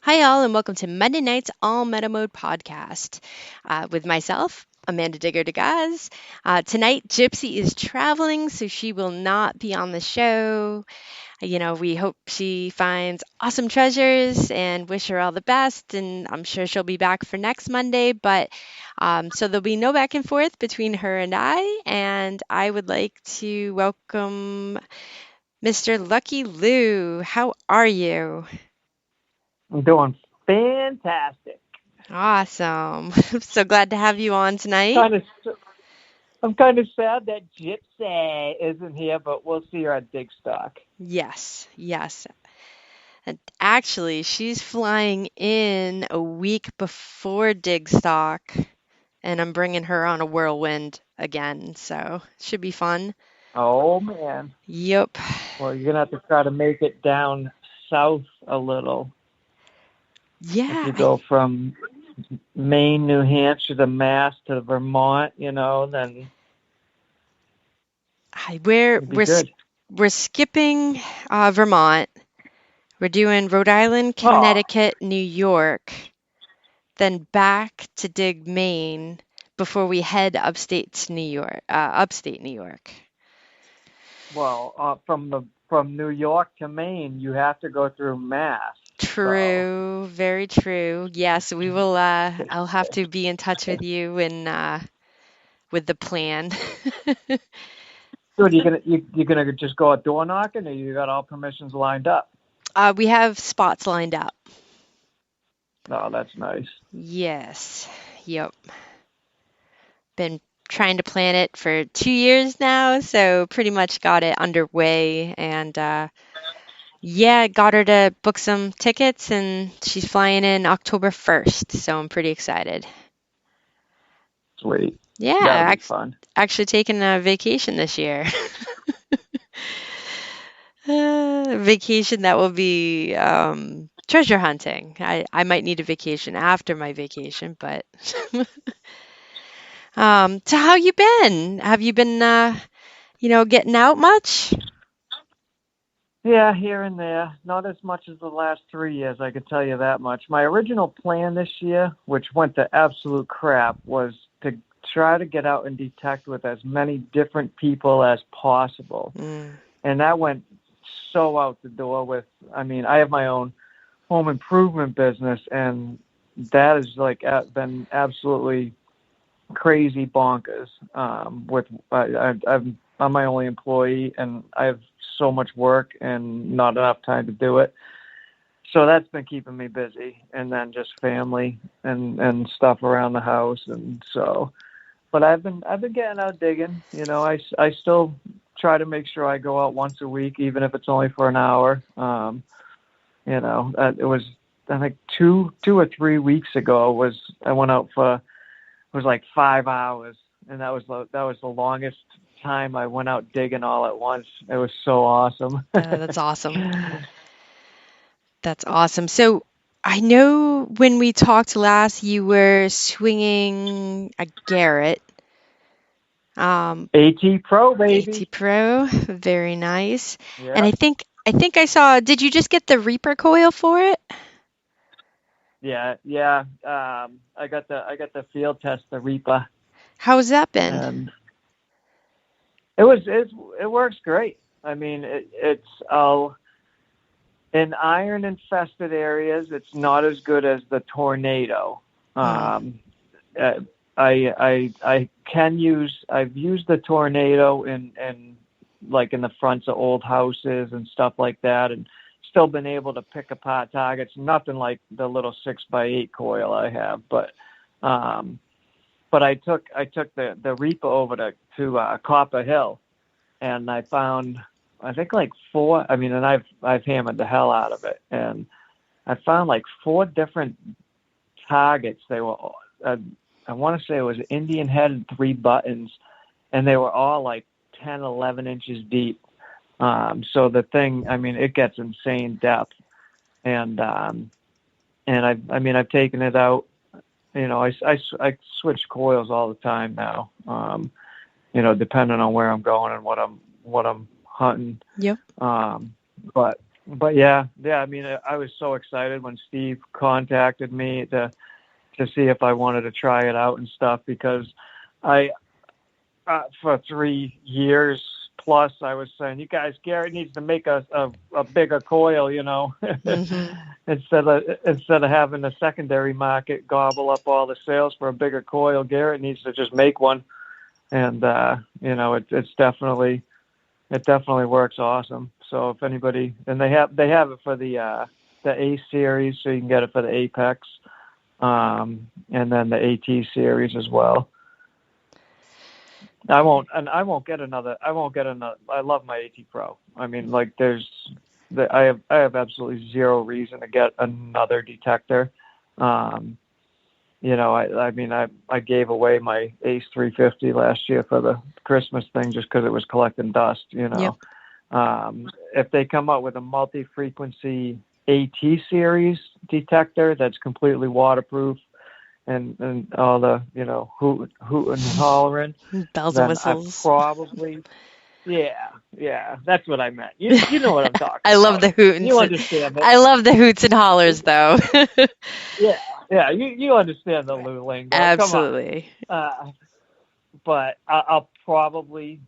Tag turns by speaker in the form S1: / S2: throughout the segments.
S1: Hi, all, and welcome to Monday Night's All Meta Mode podcast with myself, Amanda Digger DeGaz. Tonight, Gypsy is traveling, so she will not be on the show. We hope she finds awesome treasures and wish her all the best. And I'm sure she'll be back for next Monday. But so there'll be no back and forth between her and I. And I would like to welcome Mr. Lucky Lou. How are you?
S2: I'm doing fantastic.
S1: Awesome. So glad to have you on tonight.
S2: Kind of, I'm kind of sad that Gypsy isn't here, but we'll see her at Digstock.
S1: Yes, yes. And actually, she's flying in a week before Digstock, and I'm bringing her on a whirlwind again, so should be fun.
S2: Oh man.
S1: Yep.
S2: Well, you're gonna have to try to make it down south a little. If
S1: Yeah,
S2: you go from Maine, New Hampshire to Mass to Vermont, then
S1: we're
S2: it'd be
S1: we're s-
S2: good.
S1: we're skipping Vermont. We're doing Rhode Island,
S2: Oh,
S1: Connecticut, New York, then back to dig Maine before we head upstate New York.
S2: well, from New York to Maine, you have to go through Mass. So
S1: True, very true. Yes, we will. I'll have to be in touch with you and with the plan.
S2: good. You're gonna just go out door knocking, or you got all permissions lined up?
S1: We have spots lined up.
S2: No, that's nice.
S1: Yes. Yep. Been trying to plan it for 2 years now, so pretty much got it underway. And yeah, got her to book some tickets, and she's flying in October 1st, so I'm pretty excited.
S2: Sweet. That'll
S1: Yeah,
S2: be fun.
S1: actually taking a vacation this year. Vacation that will be treasure hunting. I might need a vacation after my vacation, but so how you been? Have you been getting out much?
S2: Yeah, here and there. Not as much as the last 3 years, I can tell you that much. My original plan this year, which went to absolute crap, was to try to get out and detect with as many different people as possible.
S1: Mm,
S2: And that went so out the door I have my own home improvement business, and that has been absolutely crazy bonkers. I'm my only employee, and I have so much work and not enough time to do it. So that's been keeping me busy, and then just family and stuff around the house, and so. But I've been getting out digging. I still try to make sure I go out once a week, even if it's only for an hour. It was, I think, 2 or 3 weeks ago was I went out for, it was like 5 hours, and that was the longest time I went out digging all at once. It was so awesome.
S1: that's awesome. That's awesome. So I know when we talked last, you were swinging a Garrett, um,
S2: AT Pro,
S1: AT
S2: baby.
S1: Pro, very nice. And
S2: Yeah,
S1: I think I saw. Did you just get the Reaper coil for it?
S2: yeah, yeah. I got the field test, the Reaper,
S1: How's that been?
S2: and it works great. I mean, it's in iron infested areas. It's not as good as the Tornado.
S1: Mm,
S2: Um, uh, I've used the Tornado in like in the fronts of old houses and stuff like that, and still been able to pick apart targets. Nothing like the little 6x8 coil I have, um, but I took the Reaper over to Copper Hill, and I found, I think, like four. I mean, and I've hammered the hell out of it, and I found like four different targets. They were, uh, I want to say it was Indian head and three buttons, and they were all like 10, 11 inches deep. So the thing, I mean, it gets insane depth, and I've taken it out. I switch coils all the time now. Depending on where I'm going and what I'm hunting.
S1: yep.
S2: Um, but but yeah. I mean, I was so excited when Steve contacted me to see if I wanted to try it out and stuff, because I for 3 years plus I was saying, you guys, Garrett needs to make a bigger coil,
S1: Hmm.
S2: instead of having the secondary market gobble up all the sales for a bigger coil. Garrett needs to just make one, and it definitely works awesome. So if anybody, and they have it for the A series, so you can get it for the Apex, and then the AT series as well. I won't get another. I love my AT Pro. I mean, like, I have absolutely zero reason to get another detector. I mean, I gave away my Ace 350 last year for the Christmas thing just because it was collecting dust.
S1: Yep.
S2: If they come up with a multi-frequency AT series detector that's completely waterproof and all the hoot and hollering,
S1: Bells and
S2: then I
S1: whistles.
S2: probably, yeah, that's what I meant. You know what I'm talking
S1: I love
S2: about.
S1: the hoots.
S2: You understand it.
S1: I love the hoots and hollers, though.
S2: Yeah, you understand the Lou lingo.
S1: Absolutely.
S2: Come on. But I'll probably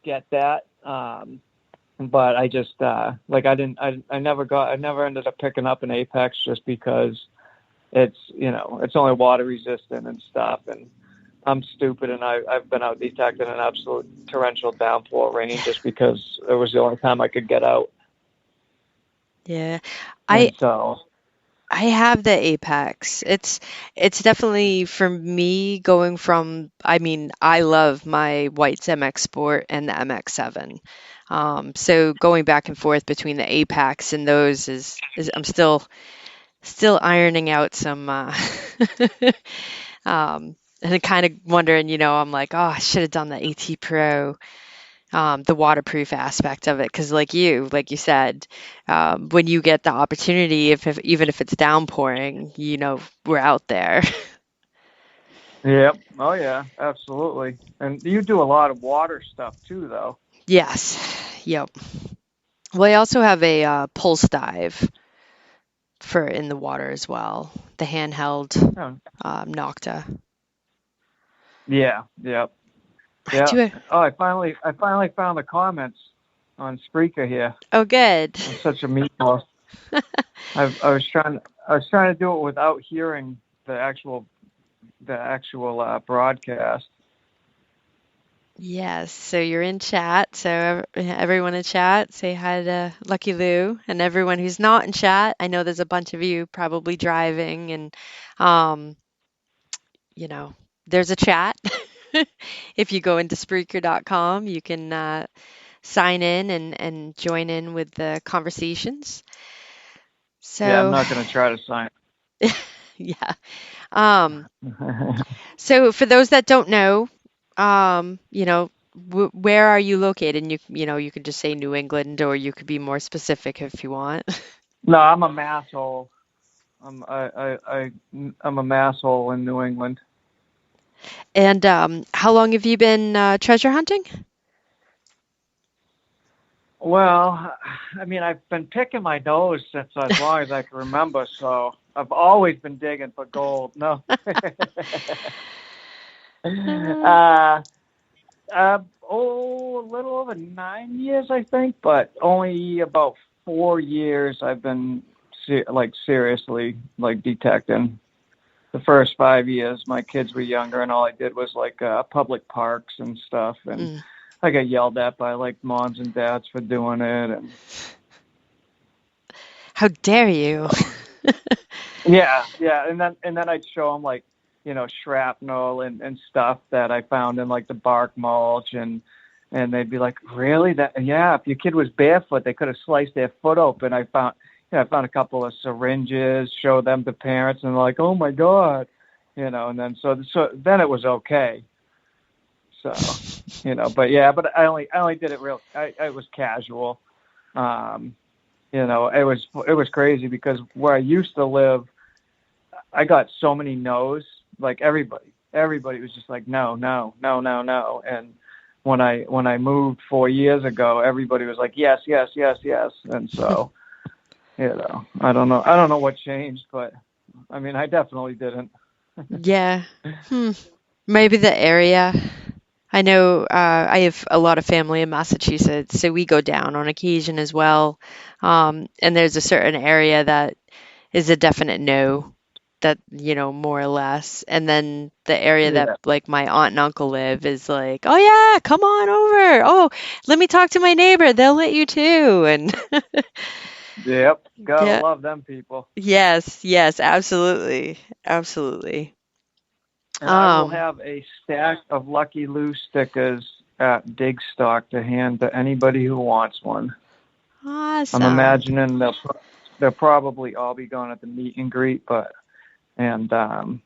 S2: get that. But I just I never ended up picking up an Apex just because it's only water resistant and stuff, and I'm stupid, and I've been out detecting an absolute torrential downpour rain just because it was the only time I could get out.
S1: Yeah.
S2: And
S1: I
S2: so
S1: I have the Apex. It's definitely for me going from, I mean, I love my Whites MX Sport and the MX7. So going back and forth between the Apex and those is I'm still ironing out some and kind of wondering, I'm like, oh, I should have done the AT Pro, the waterproof aspect of it, because like you said, when you get the opportunity, if even if it's downpouring, we're out there.
S2: yep, oh yeah, absolutely. And you do a lot of water stuff too, though.
S1: Yes. Yep. Well, I also have a pulse dive for in the water as well, the handheld
S2: Oh,
S1: Nocta.
S2: yeah, yep.
S1: I
S2: Yeah.
S1: do it.
S2: Oh, I finally found the comments on Spreaker here.
S1: Oh, good.
S2: I'm such a meatball. I was trying to do it without hearing the actual broadcast.
S1: Yes, so you're in chat. So everyone in chat, say hi to Lucky Lou, and everyone who's not in chat. I know there's a bunch of you probably driving, and um, you know, there's a chat. If you go into Spreaker.com, you can sign in and join in with the conversations.
S2: Yeah, I'm
S1: So,
S2: not going to try to sign.
S1: yeah. Um, so for those that don't know, where are you located? And you could just say New England, or you could be more specific if you want.
S2: No, I'm a masshole. I'm a masshole in New England.
S1: And how long have you been treasure hunting?
S2: Well, I mean, I've been picking my nose since as long as I can remember, so I've always been digging for gold. No. A little over 9 years, I think, but only about 4 years I've been seriously detecting. The first 5 years, my kids were younger, and all I did was public parks and stuff, and I got yelled at by moms and dads for doing it. And
S1: how dare you?
S2: yeah, and then I'd show them shrapnel and stuff that I found in the bark mulch, and they'd be like, really? That? Yeah, if your kid was barefoot, they could have sliced their foot open. I found a couple of syringes, showed them to parents, and they're like, oh my God, and then so then it was okay. So, but I only did it I was casual. It was crazy because where I used to live, I got so many no's. Everybody was just like, no. And when I moved 4 years ago, everybody was like, yes. And so I don't know. I don't know what changed, but I mean, I definitely didn't.
S1: Yeah. Hmm. Maybe the area. I know I have a lot of family in Massachusetts, so we go down on occasion as well. And there's a certain area that is a definite no, that, more or less. And then the area that
S2: Yeah.
S1: like my aunt and uncle live is like, oh yeah, come on over. Oh, let me talk to my neighbor. They'll let you too. And
S2: Yep. Gotta
S1: yeah,
S2: love them people.
S1: yes, yes, absolutely. Absolutely.
S2: And I will
S1: Um,
S2: have a stack of Lucky Lou stickers at Dig Stock to hand to anybody who wants one. I'm
S1: awesome.
S2: imagining they'll probably all be going at the meet and greet, but and um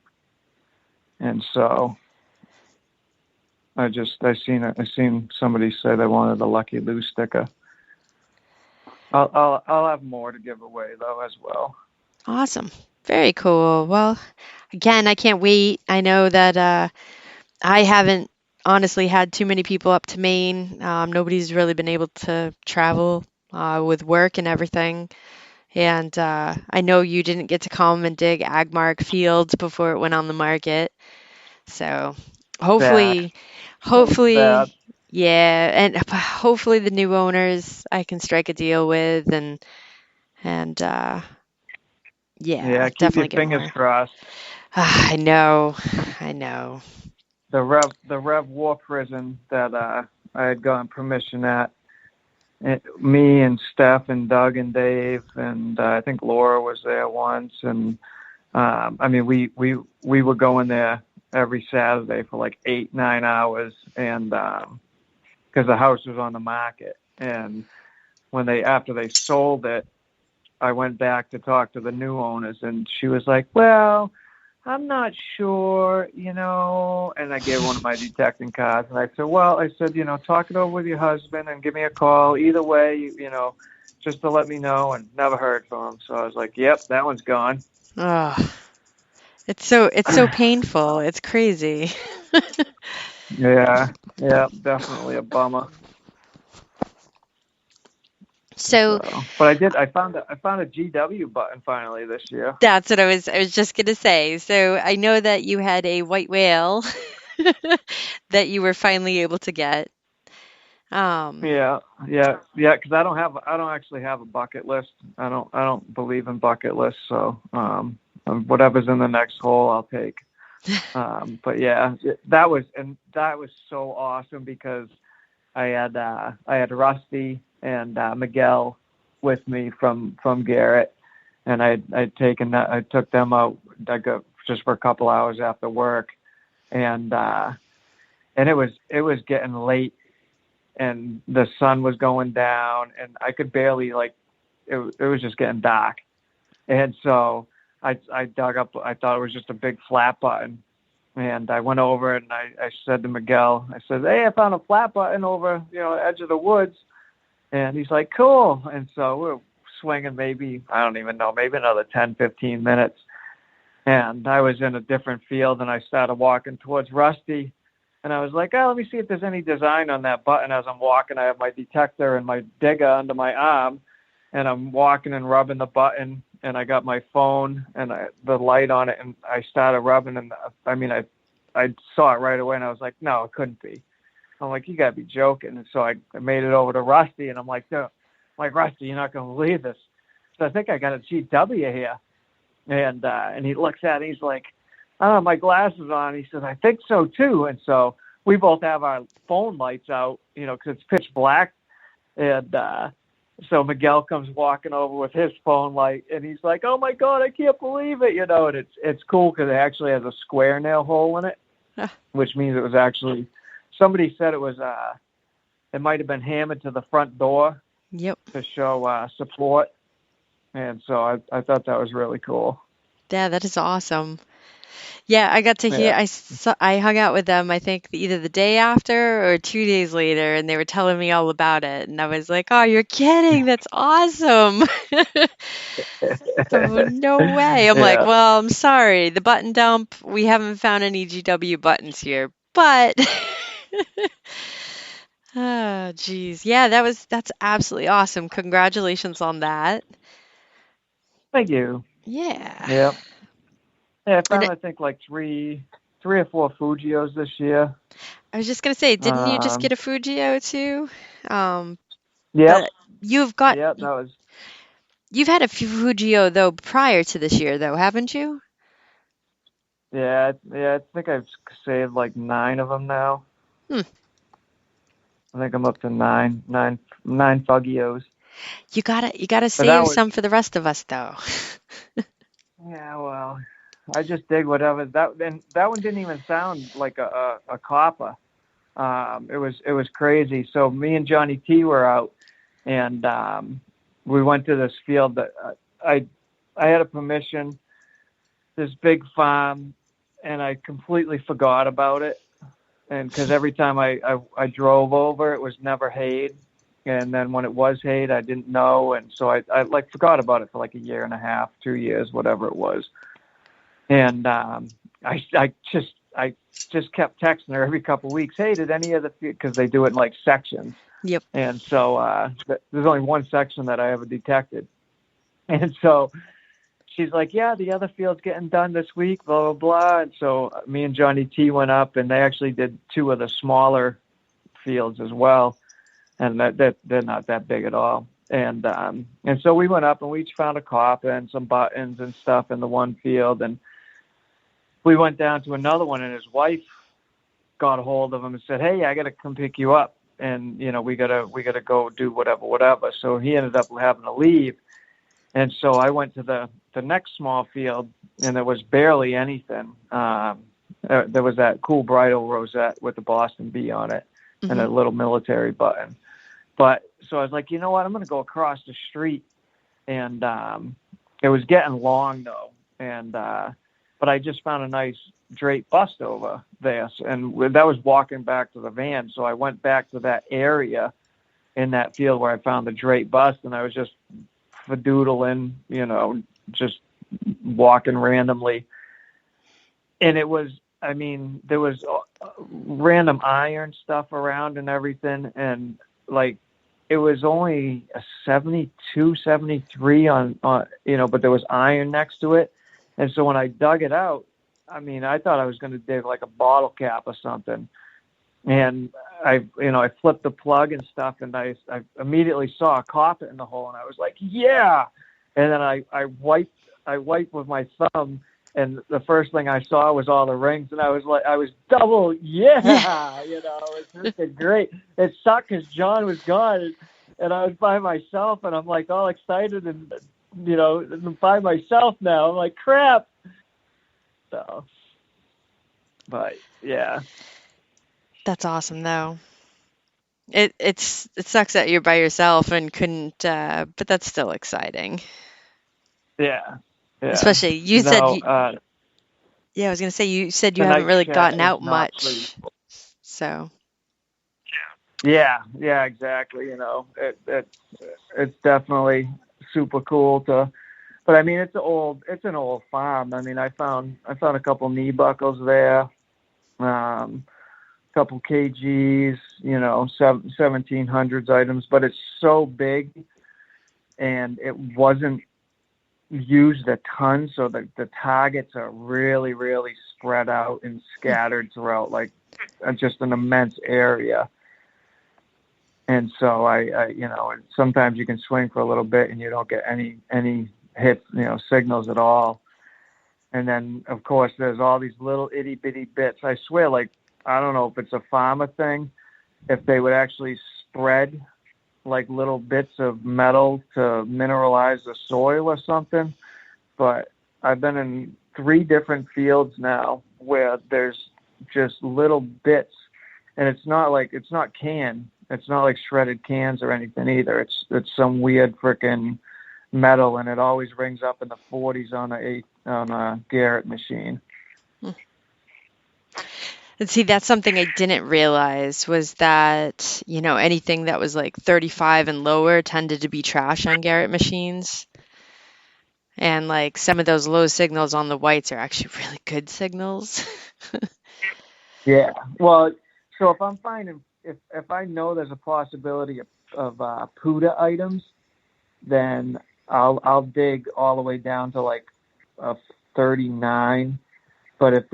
S2: and so I seen somebody say they wanted a Lucky Lou sticker. I'll have more to give away though as well.
S1: Awesome. Very cool. Well, again, I can't wait. I know that I haven't honestly had too many people up to Maine. Nobody's really been able to travel with work and everything. And I know you didn't get to come and dig Agmark Fields before it went on the market. So
S2: Sad.
S1: hopefully,
S2: That was sad.
S1: hopefully, yeah, and hopefully the new owners I can strike a deal with and yeah,
S2: Yeah, keep your
S1: definitely get
S2: fingers
S1: more.
S2: crossed.
S1: I know, I know.
S2: The Rev War prison that I had gotten permission at. Me and Steph and Doug and Dave and I think Laura was there once, and I mean we were going there every Saturday for like 8-9 hours, and because the house was on the market, and when they after they sold it, I went back to talk to the new owners, and she was like, "Well, I'm not sure, And I gave one of my detecting cards, and I said, "Well, talk it over with your husband and give me a call. Either way, just to let me know." And never heard from him. So I was like, "Yep, that one's gone."
S1: Oh, it's so painful. It's crazy.
S2: Yeah, yeah, definitely a bummer.
S1: So
S2: But I did. I found a GW button finally this year.
S1: that's what I was just gonna say. So I know that you had a white whale that you were finally able to get. Um,
S2: Yeah, yeah, yeah. Because I don't actually have a bucket list. I don't believe in bucket lists. So, whatever's in the next hole, I'll take. But yeah, that was so awesome because I had Rusty and Miguel with me from Garrett, and I took them out. I go just for a couple hours after work, and it was getting late, and the sun was going down, and I could barely like it was just getting dark, and so I dug up. I thought it was just a big flat button, and I went over and I said to Miguel, I said, "Hey, I found a flat button over, edge of the woods." And he's like, "Cool." And so we're swinging maybe, I don't even know, maybe another 10, 15 minutes. And I was in a different field and I started walking towards Rusty. And I was like, "Oh, let me see if there's any design on that button." As I'm walking, I have my detector and my digger under my arm, and I'm walking and rubbing the button, and I got my phone and the light on it, and I started rubbing, and I mean, I saw it right away, and I was like, "No, it couldn't be." I'm like, "You gotta be joking." And so I made it over to Rusty, and I'm like, "No," I'm like, "Rusty, you're not gonna believe this." So I think I got a GW here, and he looks at it, he's like, "I don't have my glasses on." He says, "I think so too." And so we both have our phone lights out, because it's pitch black, and so Miguel comes walking over with his phone light, and he's like, "Oh my God, I can't believe it!" And it's cool because it actually has a square nail hole in it, which means it was actually somebody said it might have been hammered to the front door
S1: yep.
S2: to show support, and so I thought that was really cool.
S1: Yeah, that is awesome. Yeah, I got to hear.
S2: Yeah,
S1: I hung out with them. I think either the day after or 2 days later, and they were telling me all about it. And I was like, "Oh, you're kidding! That's awesome!" So no way. I'm like,
S2: yeah,
S1: "Well, I'm sorry. The button dump. We haven't found any GW buttons here, but." Oh, geez. Yeah, that's absolutely awesome. Congratulations on that.
S2: Thank you.
S1: Yeah.
S2: Yep. Yeah, I
S1: And
S2: found I think like three or four Fujios this year.
S1: I was just gonna say, didn't you just
S2: Um,
S1: get a Fujio too? Um,
S2: yep.
S1: but you've got
S2: Yep. That was.
S1: you've had a Fujio though prior to this year though, haven't you?
S2: Yeah. Yeah. I think I've saved like 9 of them now.
S1: Hmm.
S2: I think I'm up to nine Fugios.
S1: You gotta
S2: But that
S1: save
S2: was.
S1: some for the rest of us though.
S2: Yeah. Well, I just dig whatever that. And that one didn't even sound like a copper. It was crazy. So me and Johnny T were out, and we went to this field that I I had a permission, this big farm, and I completely forgot about it. And because every time I drove over, it was never hayed. And then when it was hayed, I didn't know, and so I like forgot about it for like a year and a half, 2 years, whatever it was. And I just kept texting her every couple of weeks. Hey, did any of the because they do it in like sections,
S1: Yep.
S2: and so there's only one section that I ever detected, and so she's like, yeah, the other field's getting done this week, blah, blah, blah. And so me and Johnny T went up, and they actually did 2 of the smaller fields as well. And that they're not that big at all. And so we went up, and we each found a copper and some buttons and stuff in the one field. And we went down to another one, and his wife got a hold of him and said, hey, I got to come pick you up. And, we gotta go do whatever. So he ended up having to leave. And so I went to the next small field, and there was barely anything. There was that cool bridal rosette with the Boston B on it and
S1: Hmm.
S2: a little military button. But so I was like, you know what? I'm going to go across the street. And it was getting long, though. And but I just found a nice drape bust over there. And that was walking back to the van. So I went back to that area in that field where I found the drape bust, and I was just fadoodling, just walking randomly. And it was, I mean, there was random iron stuff around and everything. And like, it was only a 72, 73 on, but there was iron next to it. And so when I dug it out, I mean, I thought I was going to dig like a bottle cap or something. And I flipped the plug and stuff, and I immediately saw a copper in the hole, and I was like, yeah. And then I wiped with my thumb, and the first thing I saw was all the rings, and I was double, yeah, it was freaking great. It sucked because John was gone, and I was by myself, and I'm like all excited, and by myself now. I'm like, crap. So, but yeah.
S1: That's awesome though. It sucks that you're by yourself and couldn't, but that's still exciting.
S2: Yeah. Yeah.
S1: Especially you said
S2: No,
S1: you, yeah, I was gonna say you said you haven't
S2: tonight's
S1: really
S2: chat
S1: gotten
S2: is
S1: out
S2: not
S1: much.
S2: sleep.
S1: So,
S2: Yeah, yeah, exactly. It's definitely super cool but I mean, it's an old farm. I mean, I found a couple knee buckles there, couple KGs, 1700s items, but it's so big, and it wasn't used a ton, so the targets are really, really spread out and scattered throughout like just an immense area. And so and sometimes you can swing for a little bit and you don't get any hit, signals at all. And then of course there's all these little itty bitty bits. I swear, like, I don't know if it's a farmer thing, if they would actually spread like little bits of metal to mineralize the soil or something. But I've been in 3 different fields now where there's just little bits, and it's not canned. It's not like shredded cans or anything either. It's some weird freaking metal, and it always rings up in the 40s on a Garrett machine.
S1: and see, that's something I didn't realize was that, anything that was like 35 and lower tended to be trash on Garrett machines. And like some of those low signals on the whites are actually really good signals.
S2: Yeah. Well, so if I'm finding if I know there's a possibility of PUDA items, then I'll dig all the way down to like a 39. But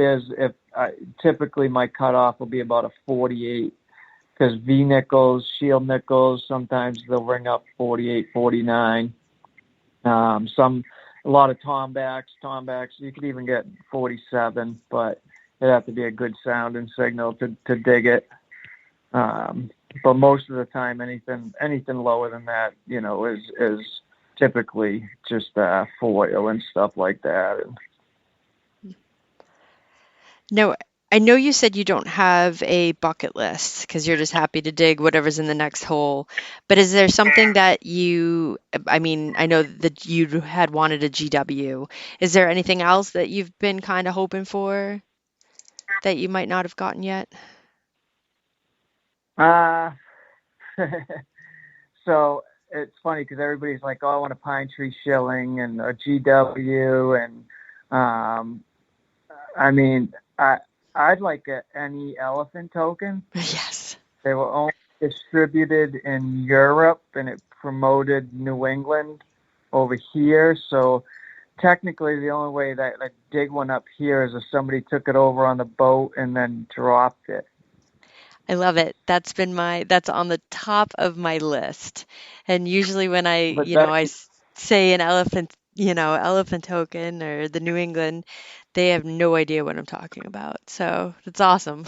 S2: typically my cutoff will be about a 48, because V nickels, shield nickels, sometimes they'll ring up 48, 49. A lot of tombacks, you could even get 47, but it'd have to be a good sounding signal to dig it. But most of the time, anything lower than that, is typically just foil and stuff like that.
S1: No, I know you said you don't have a bucket list because you're just happy to dig whatever's in the next hole. But is there something that I mean, I know that you had wanted a GW. Is there anything else that you've been kind of hoping for that you might not have gotten yet?
S2: Uh, so it's funny because everybody's like, "Oh, I want a pine tree shilling and a GW," and I mean, I'd like any elephant token.
S1: Yes.
S2: They were only distributed in Europe, and it promoted New England over here. So technically, the only way that I dig one up here is if somebody took it over on the boat and then dropped it.
S1: I love it. That's on the top of my list. And usually when I say an elephant token or the New England, they have no idea what I'm talking about. So it's awesome.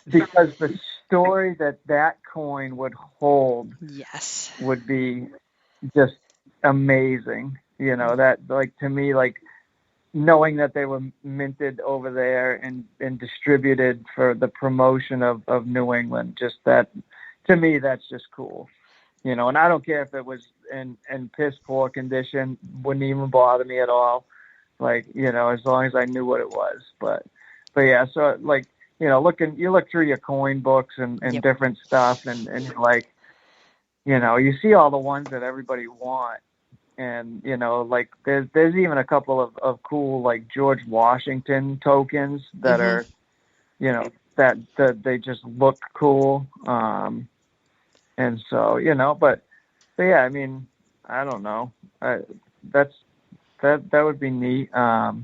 S2: Because the story that coin would hold
S1: Yes.
S2: would be just amazing. That, like, to me, like, knowing that they were minted over there and distributed for the promotion of New England, just that, to me, that's just cool. And I don't care if it was in piss poor condition, wouldn't even bother me at all. Like, as long as I knew what it was. But yeah, so like, you look through your coin books and
S1: Yep.
S2: different stuff, and you're like, you see all the ones that everybody wants. And, like, there's even a couple of cool, like, George Washington tokens that are, that they just look cool. And so, but yeah, I mean, I don't know. That would be neat. I'd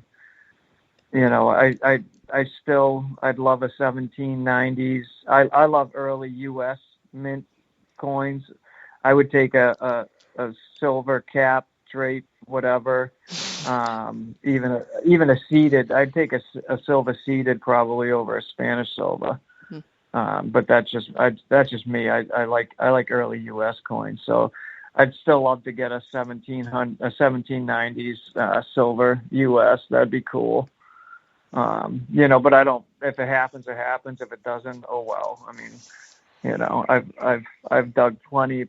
S2: love a 1790s. I love early U.S. mint coins. I would take a silver cap, drape, whatever. Even a seeded. I'd take a silver seeded probably over a Spanish silver. But that's just me. I like early U.S. coins. So I'd still love to get a 1790s silver U.S. That'd be cool. But I don't. If it happens, it happens. If it doesn't, oh well. I mean, I've dug plenty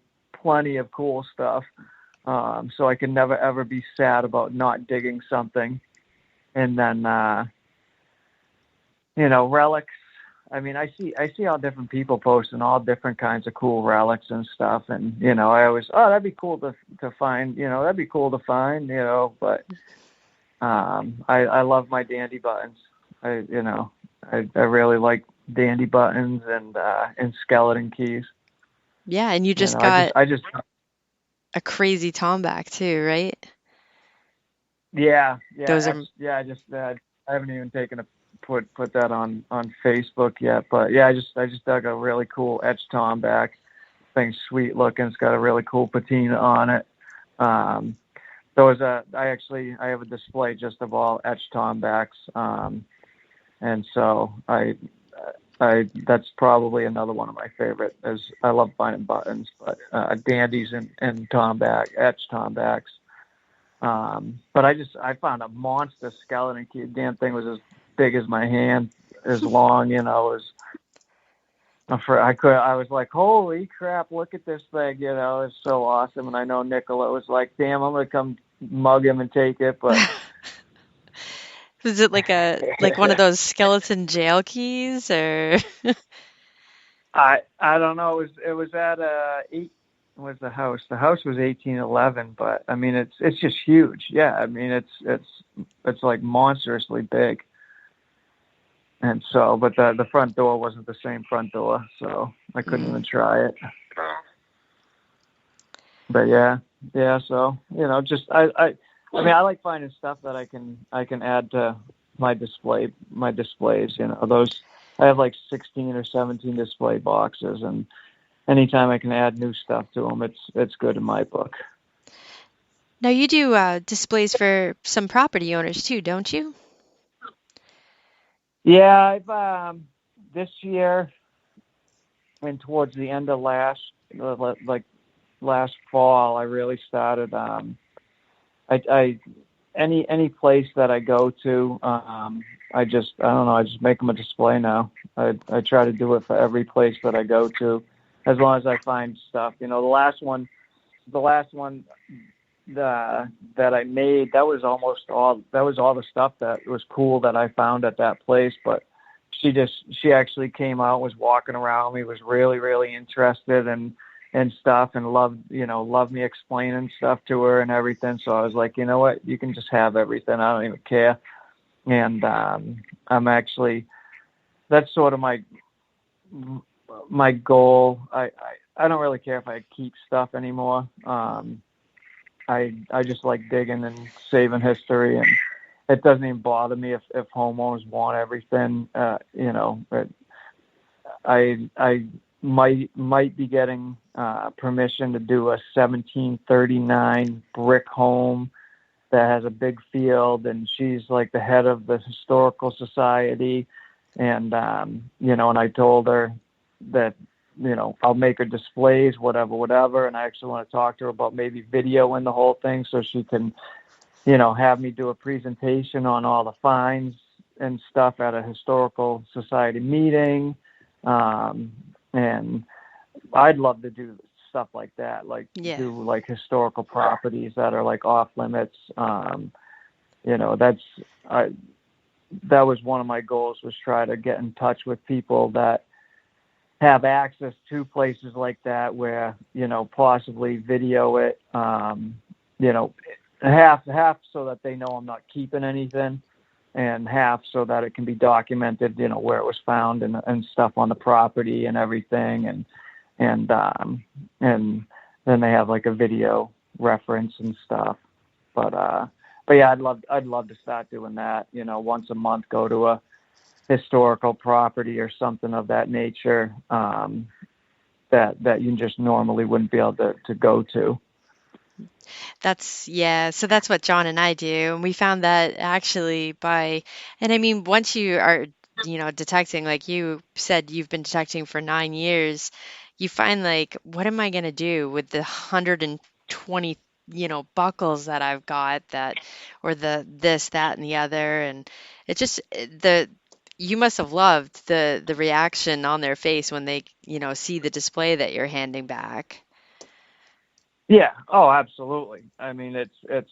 S2: of cool stuff. So I can never ever be sad about not digging something. And then relics. I mean, I see all different people posting all different kinds of cool relics and stuff, and I always, that'd be cool to find. That'd be cool to find. But I love my dandy buttons. I really like dandy buttons and skeleton keys.
S1: Yeah, and you just got
S2: I just
S1: a crazy tomback too, right?
S2: Yeah.
S1: Those are
S2: I haven't even put that on Facebook yet, but yeah, I just dug a really cool etched tomback. Thing's sweet looking. It's got a really cool patina on it. I have a display just of all etched tombacks, and so that's probably another one of my favorite. As I love finding buttons, but dandies and etched tombacks. But I found a monster skeleton key. The damn thing was as big as my hand, as long. I was like, holy crap! Look at this thing. It's so awesome. And I know Nicola was like, damn, I'm gonna come mug him and take it, but.
S1: Was it like one of those skeleton jail keys, or?
S2: I don't know. It was at was the house. The house was 1811, but I mean it's just huge. Yeah, I mean it's like monstrously big. And so, but the front door wasn't the same front door, so I couldn't even try it. But yeah. So just I mean, I like finding stuff that I can add to my displays. Those I have like 16 or 17 display boxes, and anytime I can add new stuff to them, it's good in my book.
S1: Now you do displays for some property owners too, don't you?
S2: Yeah, I've this year and towards the end of like last fall, I really started. I any place that I go to, I don't know. I just make them a display now. I try to do it for every place that I go to, as long as I find stuff. The last one that I made, that was all the stuff that was cool that I found at that place. But she actually came out, was walking around me, was really, really interested and stuff, and loved me explaining stuff to her and everything. So I was like, you know what, you can just have everything. I don't even care. And I'm actually, that's sort of my goal. I don't really care if I keep stuff anymore. I just like digging and saving history, and it doesn't even bother me if homeowners want everything. I might be getting permission to do a 1739 brick home that has a big field, and she's like the head of the historical society, and and I told her that I'll make her displays, whatever, and I actually want to talk to her about maybe video in the whole thing, so she can have me do a presentation on all the finds and stuff at a historical society meeting. And I'd love to do stuff like that, like do like historical properties that are like off limits. That was one of my goals, was try to get in touch with people that have access to places like that, where possibly video it, half so that they know I'm not keeping anything, and half so that it can be documented, where it was found and stuff on the property and everything, and then they have like a video reference and stuff. But yeah, I'd love to start doing that. Once a month, go to a historical property or something of that nature, that you just normally wouldn't be able to go to.
S1: So that's what John and I do. And we found that actually and I mean, once you are, detecting, like you said, you've been detecting for 9 years, you find like, what am I going to do with the 120, buckles that I've got or this, that, and the other. And it just, you must have loved the reaction on their face when they, see the display that you're handing back.
S2: Yeah. Oh, absolutely. I mean, it's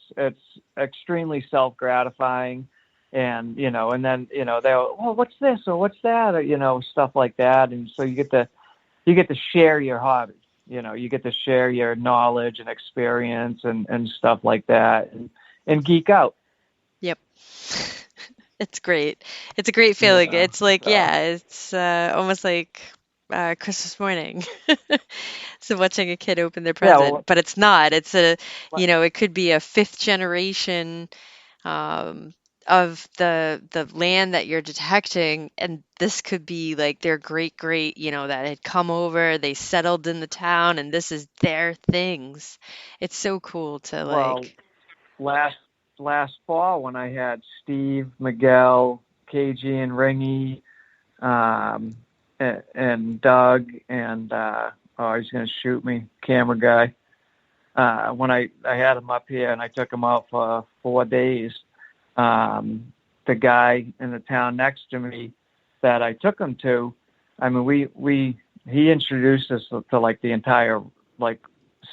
S2: extremely self-gratifying, and and then they'll, well, what's this or what's that, or stuff like that, and so you get to share your hobby. You get to share your knowledge and experience and stuff like that, and geek out.
S1: Yep. It's great. It's a great feeling. It's like, it's almost like Christmas morning. So watching a kid open their present, but it's not. It's it could be a fifth generation of the land that you're detecting, and this could be like their great that had come over, they settled in the town, and this is their things. It's so cool to like.
S2: Last fall, when I had Steve, Miguel, KG, and Ringy, and Doug, and he's going to shoot me, camera guy. When I had him up here and I took him out for 4 days, the guy in the town next to me that I took him to, I mean, he introduced us to like the entire, like,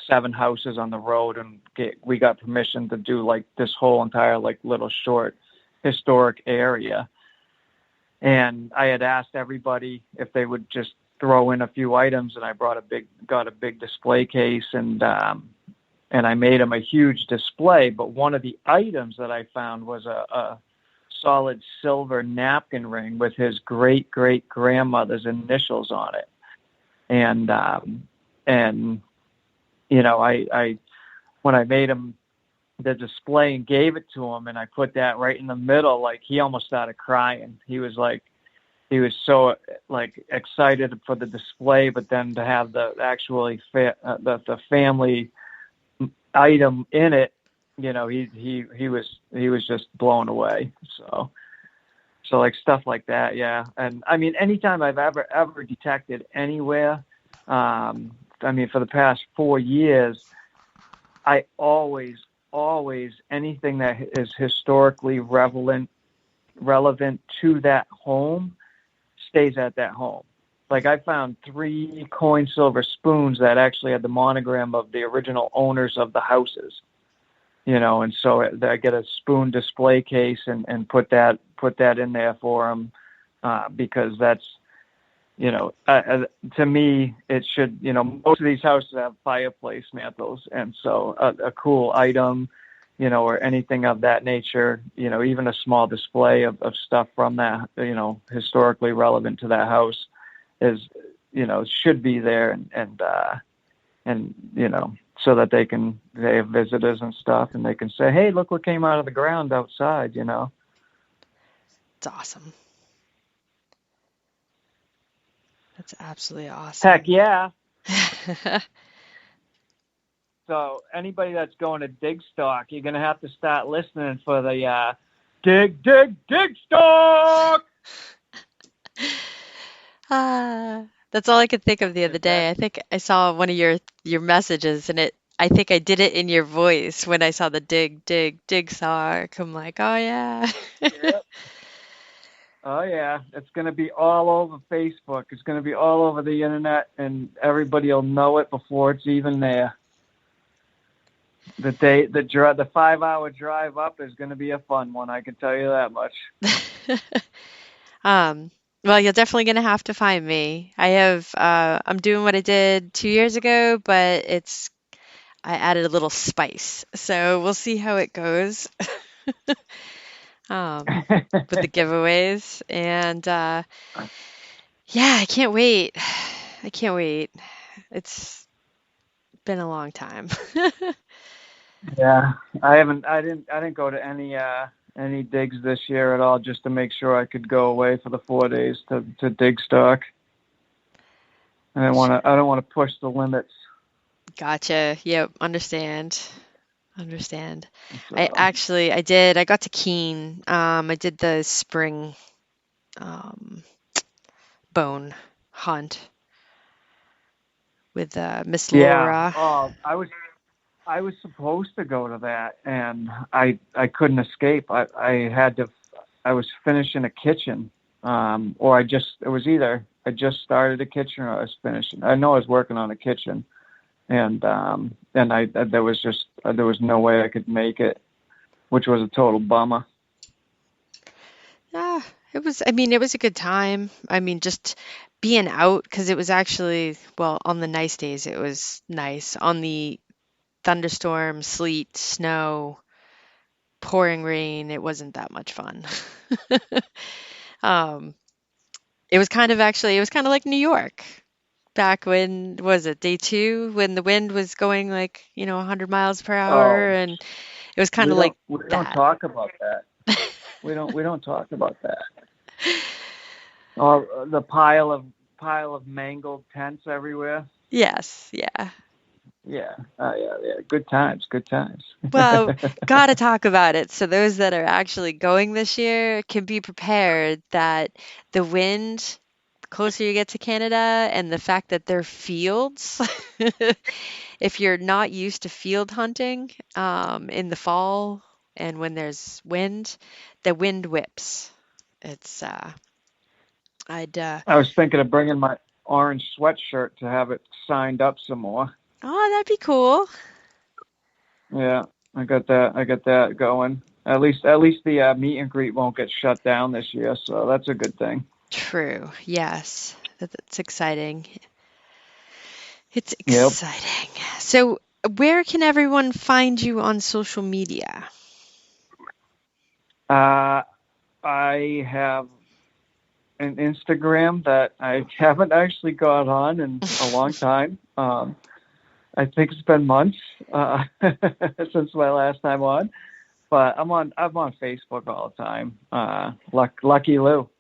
S2: 7 houses on the road, and we got permission to do like this whole entire like little short historic area. And I had asked everybody if they would just throw in a few items, and I got a big display case, and I made them a huge display. But one of the items that I found was a solid silver napkin ring with his great grandmother's initials on it, and I when I made him the display and gave it to him, and I put that right in the middle, like he almost started crying. He was so like excited for the display, but then to have the the family item in it, he was just blown away. So like stuff like that, yeah. And I mean, anytime I've ever detected anywhere, for the past 4 years, I always anything that is historically relevant to that home stays at that home. Like I found 3 coin silver spoons that actually had the monogram of the original owners of the houses. And so I get a spoon display case and put that in there for them, because that's, to me, it should, most of these houses have fireplace mantles. And so a cool item, or anything of that nature, even a small display of stuff from that, historically relevant to that house is, should be there and so that they have visitors and stuff and they can say, hey, look what came out of the ground outside,
S1: It's awesome. That's absolutely awesome.
S2: Heck yeah. So anybody that's going to Dig Stock, you're going to have to start listening for the Dig Stock.
S1: That's all I could think of the other day. I think I saw one of your messages, and I think I did it in your voice when I saw the dig Stock. I'm like, oh yeah.
S2: Yep. Oh yeah, it's going to be all over Facebook. It's going to be all over the internet, and everybody will know it before it's even there. The 5-hour drive up is going to be a fun one. I can tell you that much.
S1: Well, you're definitely going to have to find me. I'm doing what I did 2 years ago, but I added a little spice. So we'll see how it goes with the giveaways. And yeah, I can't wait. It's been a long time.
S2: Yeah, I didn't go to any digs this year at all, just to make sure I could go away for the 4 days to Dig Stock. I don't want to push the limits.
S1: Gotcha. Yep. Understand. So. I got to Keene. I did the spring bone hunt with Miss Laura.
S2: Yeah. Oh, I was supposed to go to that, and I couldn't escape. I was finishing a kitchen, or I just started a kitchen or I was finishing. I know I was working on a kitchen, and there was no way I could make it, which was a total bummer.
S1: Yeah, it was a good time. I mean, just being out, because it was actually, well, on the nice days, it was nice. On the thunderstorm, sleet, snow, pouring rain, it wasn't that much fun. It was kind of like New York back when, was it day 2, when the wind was going like, 100 miles per hour, and it was kind of like that.
S2: We don't talk about that. we don't talk about that. Or the pile of mangled tents everywhere.
S1: Yes, yeah.
S2: Yeah. Good times.
S1: Well, gotta talk about it. So those that are actually going this year can be prepared that the wind, the closer you get to Canada, and the fact that they're fields, if you're not used to field hunting in the fall and when there's wind, the wind whips. It's
S2: I was thinking of bringing my orange sweatshirt to have it signed up some more.
S1: Oh, that'd be cool.
S2: Yeah, I got that going. At least the meet and greet won't get shut down this year, so that's a good thing.
S1: True. Yes, that's exciting. It's exciting. Yep. So, where can everyone find you on social media?
S2: I have an Instagram that I haven't actually got on in a long time. I think it's been months since my last time on, but I'm on Facebook all the time. Lucky Lou.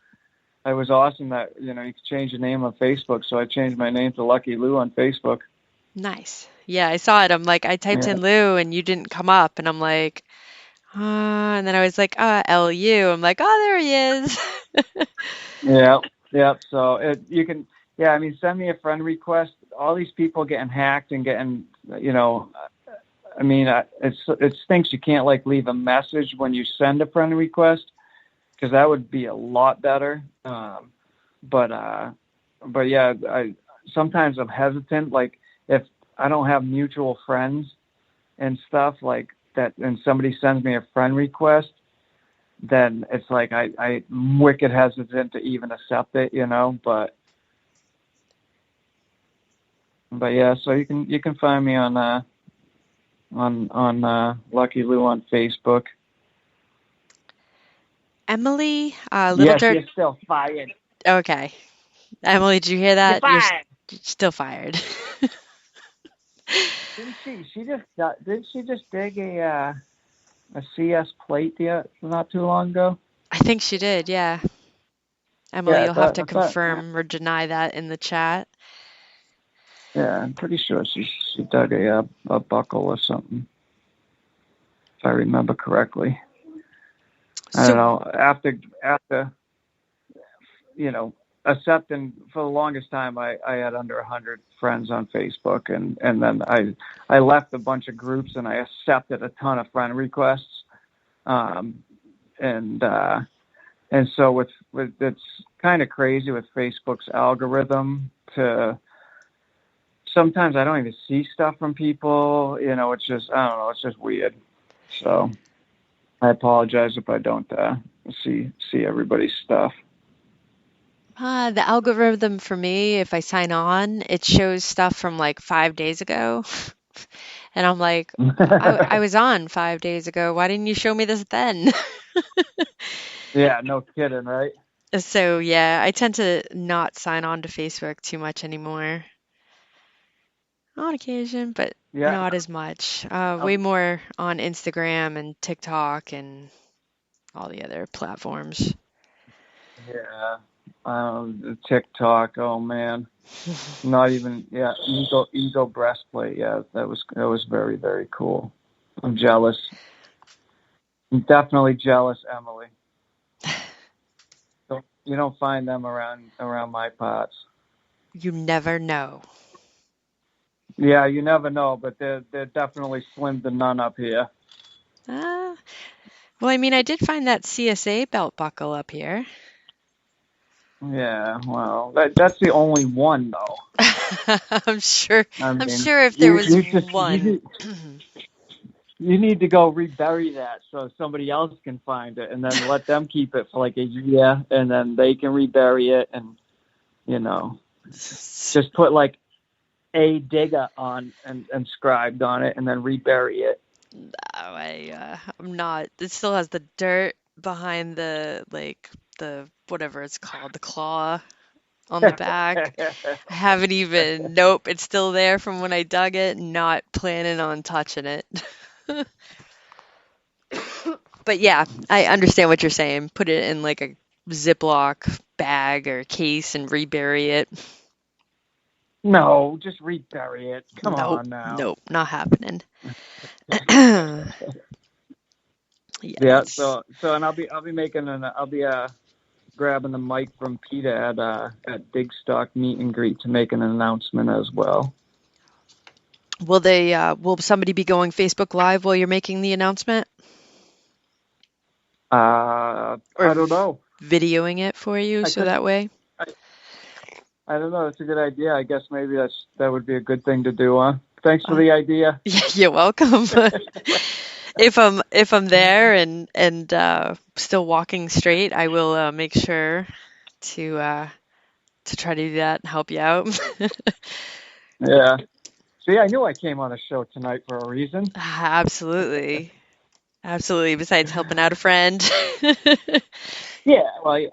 S2: It was awesome that you could change your name on Facebook, so I changed my name to Lucky Lou on Facebook.
S1: Nice. Yeah, I saw it. I'm like, I typed
S2: Yeah,
S1: in Lou and you didn't come up, and I'm like, and then I was like, LU. I'm like, oh, there he is.
S2: yeah, yeah. So you can, yeah. I mean, send me a friend request. All these people getting hacked and getting, I mean, it stinks. You can't like leave a message when you send a friend request because that would be a lot better. But yeah, sometimes I'm hesitant. Like if I don't have mutual friends and stuff like that, and somebody sends me a friend request, then it's like I'm wicked hesitant to even accept it, But yeah, so you can find me on Lucky Lou on Facebook.
S1: Emily, Little
S2: Yes,
S1: Dirt.
S2: you're still fired.
S1: Okay. Emily, did you hear
S2: You're
S1: that? You're
S2: fired.
S1: still fired.
S2: Didn't she just dig a CS plate not too long ago?
S1: I think she did, yeah. Emily,
S2: Yeah,
S1: you'll have to
S2: I thought.
S1: confirm or deny that in the chat.
S2: Yeah, I'm pretty sure she dug a buckle or something, if I remember correctly. I don't
S1: So,
S2: know. After accepting for the longest time, I had under 100 friends on Facebook, and then I left a bunch of groups and I accepted a ton of friend requests, and so with it's kind of crazy with Facebook's algorithm to. Sometimes I don't even see stuff from people. It's just I don't know. It's just weird. So I apologize if I don't see everybody's stuff.
S1: the algorithm for me, if I sign on, it shows stuff from like 5 days ago. And I'm like, I was on 5 days ago. Why didn't you show me this then?
S2: Yeah, no kidding, right?
S1: So, yeah, I tend to not sign on to Facebook too much anymore. On occasion, but
S2: Yeah.
S1: not as much. Way more on Instagram and TikTok and all the other platforms.
S2: Yeah. TikTok. Oh man. Not even. Yeah. Ego breastplate. Yeah, that was very, very cool. I'm jealous. I'm definitely jealous, Emily. You don't find them around my parts.
S1: You never know.
S2: Yeah, you never know, but they're definitely slim to none up here.
S1: Well, I mean, I did find that CSA belt buckle up here.
S2: Yeah, well, that's the only one though.
S1: I'm sure.
S2: I mean,
S1: I'm sure if there was one.
S2: You need to go rebury that so somebody else can find it, and then let them keep it for like a year, and then they can rebury it, and just put like a digger on and inscribed on it, and then rebury it.
S1: No, I'm not. It still has the dirt behind the whatever it's called, the claw on the back. I haven't even. Nope, it's still there from when I dug it. Not planning on touching it. But yeah, I understand what you're saying. Put it in like a Ziploc bag or case and rebury it.
S2: No, just rebury it. Come
S1: Nope,
S2: on now.
S1: nope, not happening.
S2: Yeah. So and I'll be grabbing the mic from Peter at Big Stock Meet and Greet to make an announcement as well.
S1: Will somebody be going Facebook Live while you're making the announcement?
S2: I don't know.
S1: Videoing it for you that way?
S2: I don't know. That's a good idea. I guess maybe that would be a good thing to do, huh? Thanks for the idea.
S1: You're welcome. If I'm there and still walking straight, I will make sure to try to do that and help you out.
S2: Yeah. See, I knew I came on a show tonight for a reason.
S1: Absolutely. Absolutely. Besides helping out a friend.
S2: Yeah, well, yeah,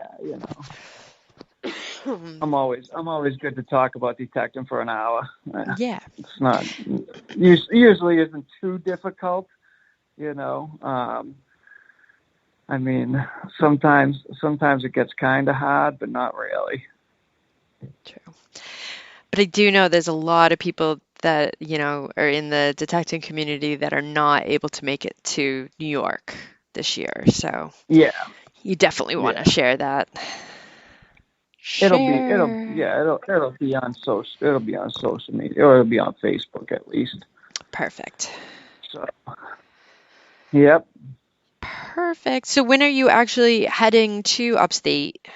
S2: I'm always good to talk about detecting for an hour.
S1: Yeah,
S2: It's not usually isn't too difficult, you know. I mean, sometimes it gets kind of hard, but not really.
S1: true. But I do know there's a lot of people that, are in the detecting community that are not able to make it to New York this year. So
S2: Yeah,
S1: you definitely want to
S2: yeah.
S1: share that.
S2: It'll
S1: Share.
S2: yeah it'll be on social media, or it'll be on Facebook at least.
S1: Perfect.
S2: So yep.
S1: Perfect. So when are you actually heading to upstate?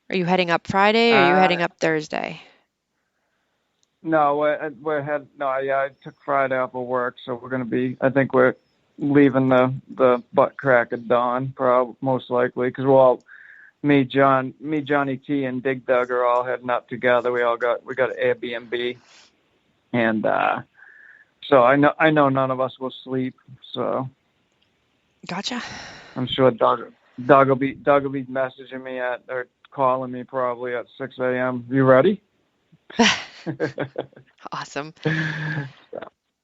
S1: Are you heading up Friday or are you
S2: Uh,
S1: heading up Thursday?
S2: no, we're head. No, yeah, I took Friday off of work, so we're gonna be. I think we're leaving the butt crack of dawn, probably most likely, because we're all Johnny T, and Dig Dug are all heading up together. We got an Airbnb, and so I know none of us will sleep. So
S1: Gotcha.
S2: I'm sure Doug will be messaging me or calling me probably at 6 a.m. You ready?
S1: Awesome.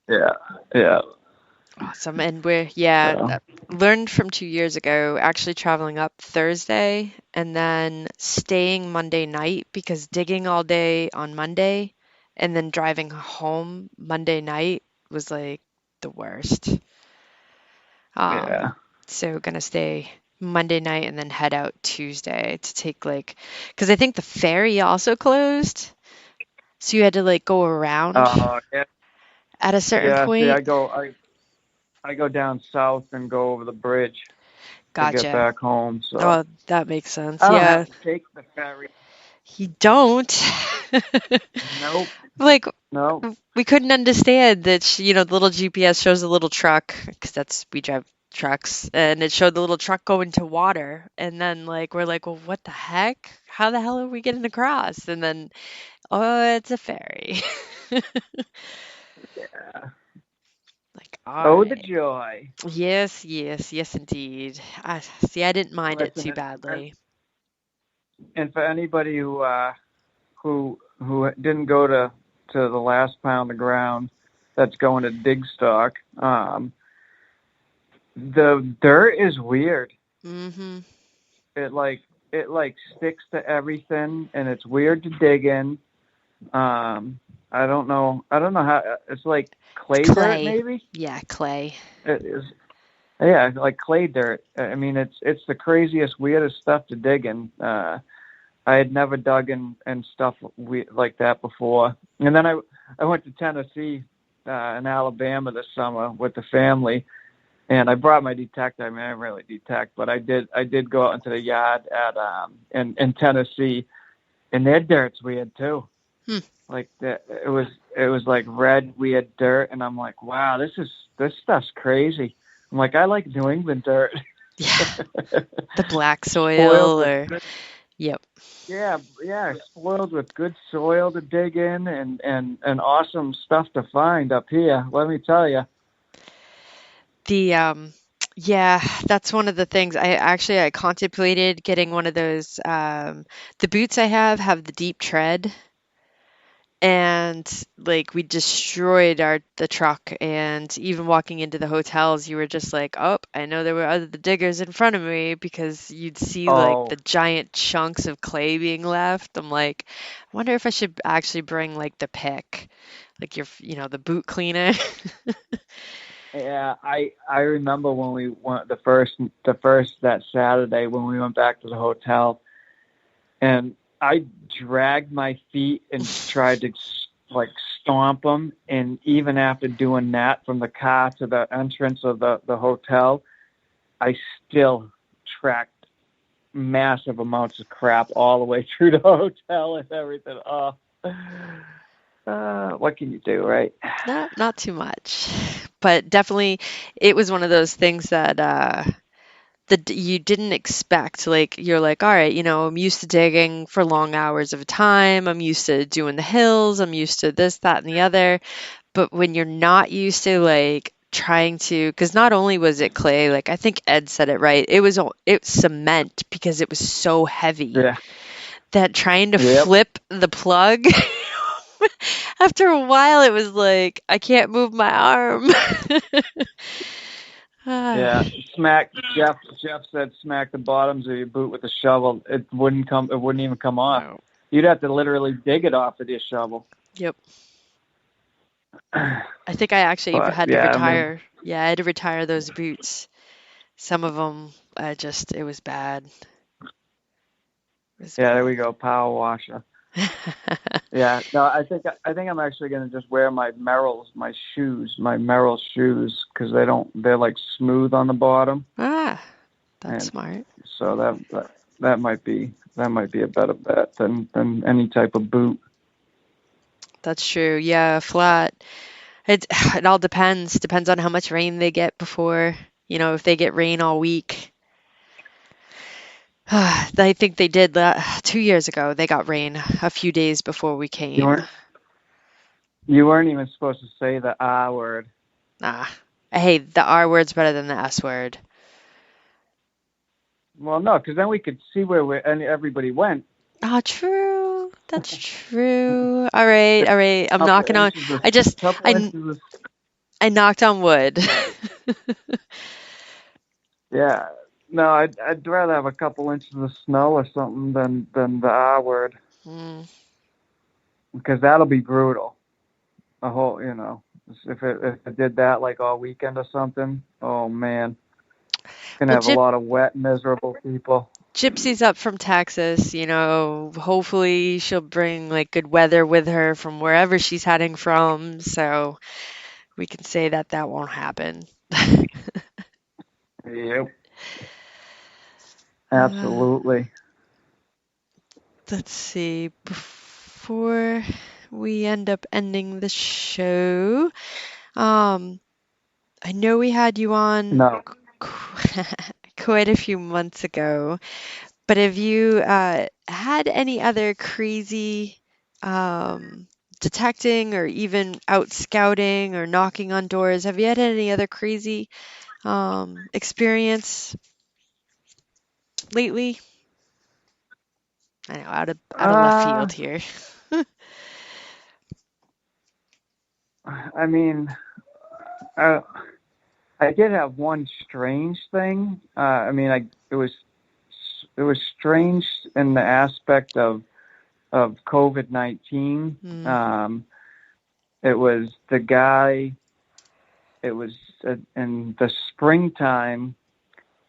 S2: Yeah, yeah.
S1: Awesome. And we're
S2: So
S1: learned from 2 years ago, actually traveling up Thursday and then staying Monday night because digging all day on Monday and then driving home Monday night was like the worst.
S2: yeah.
S1: So gonna stay Monday night and then head out Tuesday to take because I think the ferry also closed. So you had to go around
S2: Yeah,
S1: at a certain
S2: yeah. See,
S1: point.
S2: I go down south and go over the bridge to get
S1: Gotcha.
S2: back home. So
S1: Oh, that makes sense.
S2: I don't
S1: Yeah.
S2: have to take the ferry.
S1: You don't.
S2: Nope.
S1: Like
S2: No.
S1: we couldn't understand that the little GPS shows a little truck because we drive trucks and it showed the little truck go into water and then we're like, well, what the heck? How the hell are we getting across? And then it's a ferry.
S2: Yeah.
S1: All
S2: Oh, the
S1: right.
S2: joy.
S1: Yes, yes, yes, indeed. I see. I didn't mind it
S2: Listen,
S1: too badly.
S2: and for anybody who didn't go to the last pound of ground that's going to Digstock, the dirt is weird.
S1: Mm-hmm.
S2: It sticks to everything, and it's weird to dig in. I don't know. I don't know how. It's like
S1: It's
S2: clay dirt,
S1: clay.
S2: maybe.
S1: Yeah, clay.
S2: It is. Yeah, like clay dirt. I mean, it's the craziest, weirdest stuff to dig in. I had never dug in stuff like that before. And then I went to Tennessee in Alabama this summer with the family, and I brought my detector. I mean, I didn't really detect, but I did go out into the yard at in Tennessee, and their dirt's weird too.
S1: Hmm.
S2: Like it was like red weird dirt, and I'm like, wow, this stuff's crazy. I'm like, I like New England dirt.
S1: Yeah. The black
S2: Spoiled
S1: soil
S2: with
S1: or
S2: good,
S1: yep.
S2: yeah, spoiled with good soil to dig in, and awesome stuff to find up here. Let me tell you.
S1: The yeah, that's one of the things. I contemplated getting one of those the boots I have the deep tread and we destroyed the truck and even walking into the hotels you were just like, "Oh, I know there were other diggers in front of me," because you'd see the
S2: Oh,
S1: giant chunks of clay being left. I'm like, I wonder if I should actually bring the pick, the boot cleaner.
S2: yeah, I remember when we went the first that Saturday when we went back to the hotel, and I dragged my feet and tried to stomp them, and even after doing that from the car to the entrance of the hotel, I still tracked massive amounts of crap all the way through the hotel and everything. Oh, what can you do, right?
S1: Not too much, but definitely it was one of those things that that you didn't expect. You're like, all right, I'm used to digging for long hours of time. I'm used to doing the hills. I'm used to this, that, and the other. But when you're not used to trying to, because not only was it clay, I think Ed said it right. It was cement because it was so heavy
S2: Yeah,
S1: that trying to
S2: Yep.
S1: flip the plug, after a while, it was like, I can't move my arm.
S2: Yeah.
S1: Ah,
S2: Smack. Jeff said smack the bottoms of your boot with a shovel. It wouldn't come. It wouldn't even come off.
S1: no.
S2: You'd have to literally dig it off with your shovel.
S1: Yep. I think I actually
S2: But
S1: had to
S2: yeah, I mean,
S1: retire. Yeah, I had to retire those boots. Some of them, it was bad. It was
S2: yeah, there
S1: bad.
S2: we go, power washer. Yeah, no, I think I'm actually gonna just wear my Merrell shoes, because they're like smooth on the bottom,
S1: Ah, that's
S2: and
S1: smart.
S2: so that might be a better bet than any type of boot.
S1: That's true. Yeah, flat. It all depends. Depends on how much rain they get before, if they get rain all week. I think they did that 2 years ago. They got rain a few days before we
S2: You
S1: came.
S2: weren't you weren't even supposed to say the R word.
S1: Ah, hey, the R word's better than the S word.
S2: Well, no, because then we could see and everybody went.
S1: Oh, true. That's true. All right, all right. I'm
S2: Couple
S1: knocking on.
S2: inches of
S1: I just
S2: couple
S1: I
S2: inches of
S1: I knocked on wood.
S2: Yeah. No, I'd rather have a couple inches of snow or something than the R word,
S1: Mm.
S2: because that'll be brutal. A whole, if it did that like all weekend or something, oh man, gonna
S1: Well,
S2: have a lot of wet, miserable people.
S1: Gypsy's up from Texas, hopefully she'll bring like good weather with her from wherever she's heading from, so we can say that that won't happen.
S2: Yep,
S1: Uh,
S2: absolutely.
S1: let's see. Before we end up ending the show, um, I know we had you on
S2: No.
S1: quite a few months ago, but have you had any other crazy detecting or even out scouting or knocking on doors? Have you had any other crazy experience lately? I know, out of left
S2: Uh,
S1: field here.
S2: I mean, I I did have one strange thing. I mean, it was strange in the aspect of COVID-19.
S1: Mm,
S2: It was the guy. It was in the springtime,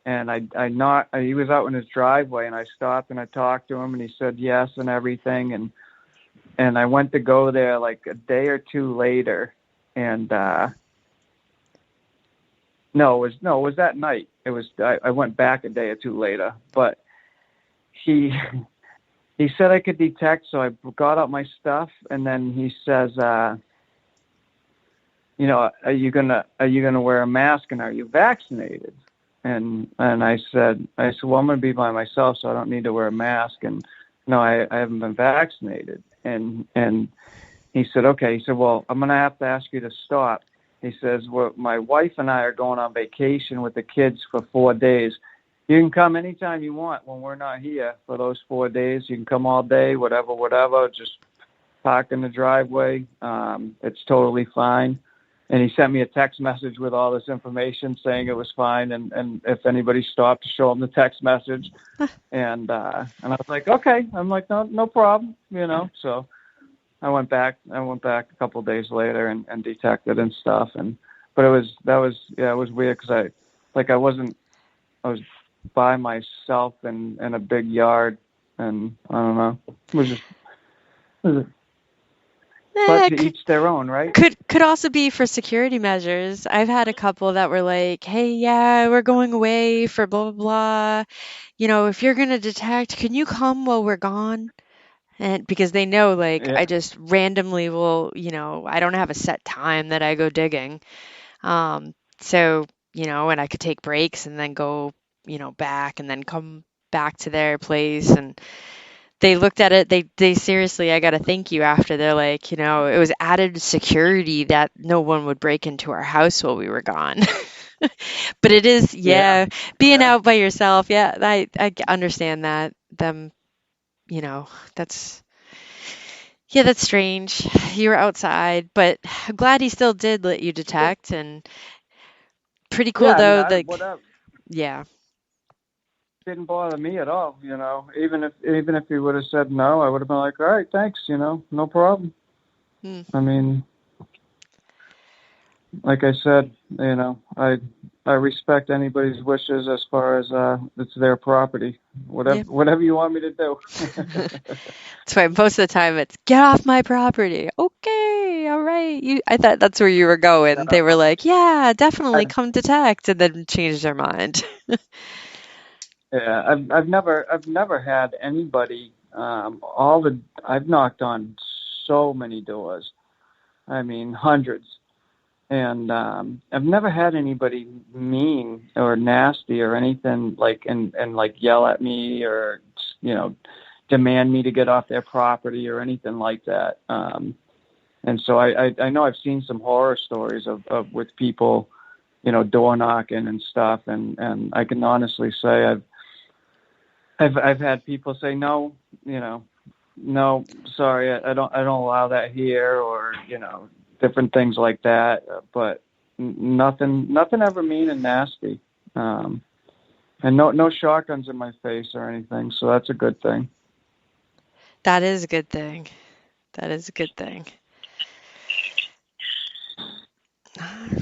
S2: and he was out in his driveway, and I stopped and I talked to him, and he said yes and everything, and I went to go there like a day or two later, and no, it was that night. I went back a day or two later, but he he said I could detect, so I got out my stuff, and then he says, are you gonna wear a mask, and are you vaccinated? And I said, well, I'm gonna be by myself, so I don't need to wear a mask, and no, I haven't been vaccinated. And he said, okay. He said, well, I'm gonna have to ask you to stop. He says, well, my wife and I are going on vacation with the kids for 4 days. You can come anytime you want when we're not here for those 4 days. You can come all day, whatever. Just park in the driveway. It's totally fine. And he sent me a text message with all this information saying it was fine, and if anybody stopped, to show him the text message. And I was like, okay. I'm like, no problem. So I went back a couple of days later and detected and stuff. But it was weird, because I was by myself in a big yard, and I don't know. It was but
S1: eh,
S2: to each their own, right?
S1: could also be for security measures. I've had a couple that were like, "Hey, yeah, we're going away for blah blah blah. If you're gonna detect, can you come while we're gone?" And because they know, like, I
S2: Yeah.
S1: just randomly will, I don't have a set time that I go digging. So, and I could take breaks and then go, back and then come back to their place. And they looked at it, they seriously, I got to thank you after. They're like, it was added security that no one would break into our house while we were gone. But it is,
S2: Yeah.
S1: yeah, being
S2: Yeah.
S1: out by yourself. Yeah, I understand that. Them you know, that's yeah, that's strange. You were outside, but I'm glad he still did let you detect, and pretty cool
S2: Yeah, I mean,
S1: though.
S2: I whatever
S1: Yeah.
S2: didn't bother me at all. Even if he would have said no, I would have been like, all right, thanks. No problem.
S1: Hmm.
S2: I mean, like I said, I respect anybody's wishes as far as it's their property.
S1: Yeah.
S2: Whatever you want me to do.
S1: That's why most of the time it's get off my property. Okay, all right. I thought that's where you were going. They were like, yeah, definitely
S2: I,
S1: come detect, and then changed their mind.
S2: yeah, I've never had anybody. I've knocked on so many doors. I mean, hundreds. And I've never had anybody mean or nasty or anything like and like yell at me or you know demand me to get off their property or anything like that. And so I know I've seen some horror stories of with people, door knocking and stuff, and I can honestly say I've had people say no, no, sorry, I don't allow that here, or different things like that. But nothing ever mean and nasty, and no shotguns in my face or anything. So that's a good thing.
S1: That is a good thing. That is a good thing.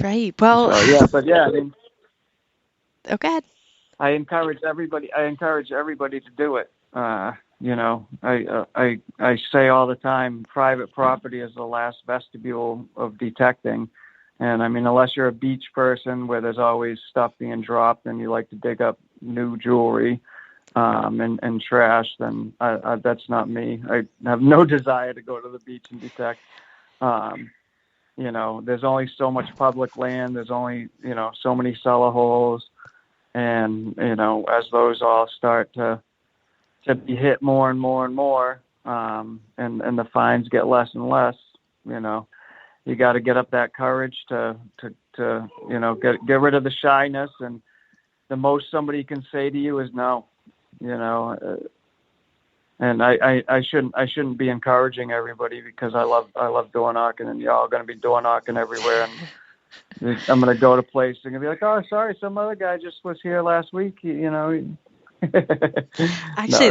S1: Right. Well,
S2: So yeah, but yeah, I mean,
S1: oh, go ahead.
S2: I encourage everybody. I encourage everybody to do it. I say all the time, private property is the last vestibule of detecting. And I mean, unless you're a beach person where there's always stuff being dropped and you like to dig up new jewelry and trash, then that's not me. I have no desire to go to the beach and detect. Um, there's only so much public land. There's only, so many cellar holes. And, as those all start to be hit more and more and more, and the fines get less and less, you got to get up that courage to get rid of the shyness. And the most somebody can say to you is no, and I shouldn't be encouraging everybody, because I love door knocking, and y'all are going to be door knocking everywhere. And I'm going to go to places and be like, oh, sorry, some other guy just was here last week.
S1: Actually,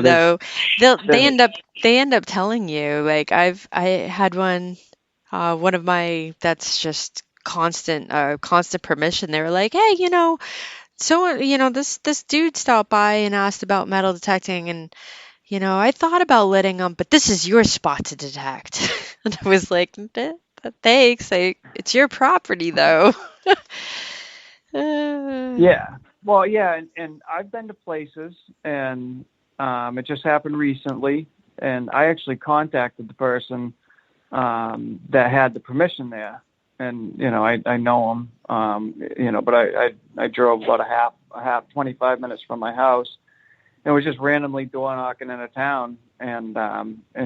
S2: No,
S1: though, they end up telling you. Like I had one of my that's just constant permission. They were like, hey, so this dude stopped by and asked about metal detecting, and I thought about letting him, but this is your spot to detect. And I was like, thanks. It's your property, though.
S2: yeah. Well, yeah, and I've been to places, and it just happened recently, and I actually contacted the person that had the permission there, and I know him, but I drove about a half 25 minutes from my house, and was just randomly door knocking in a town, and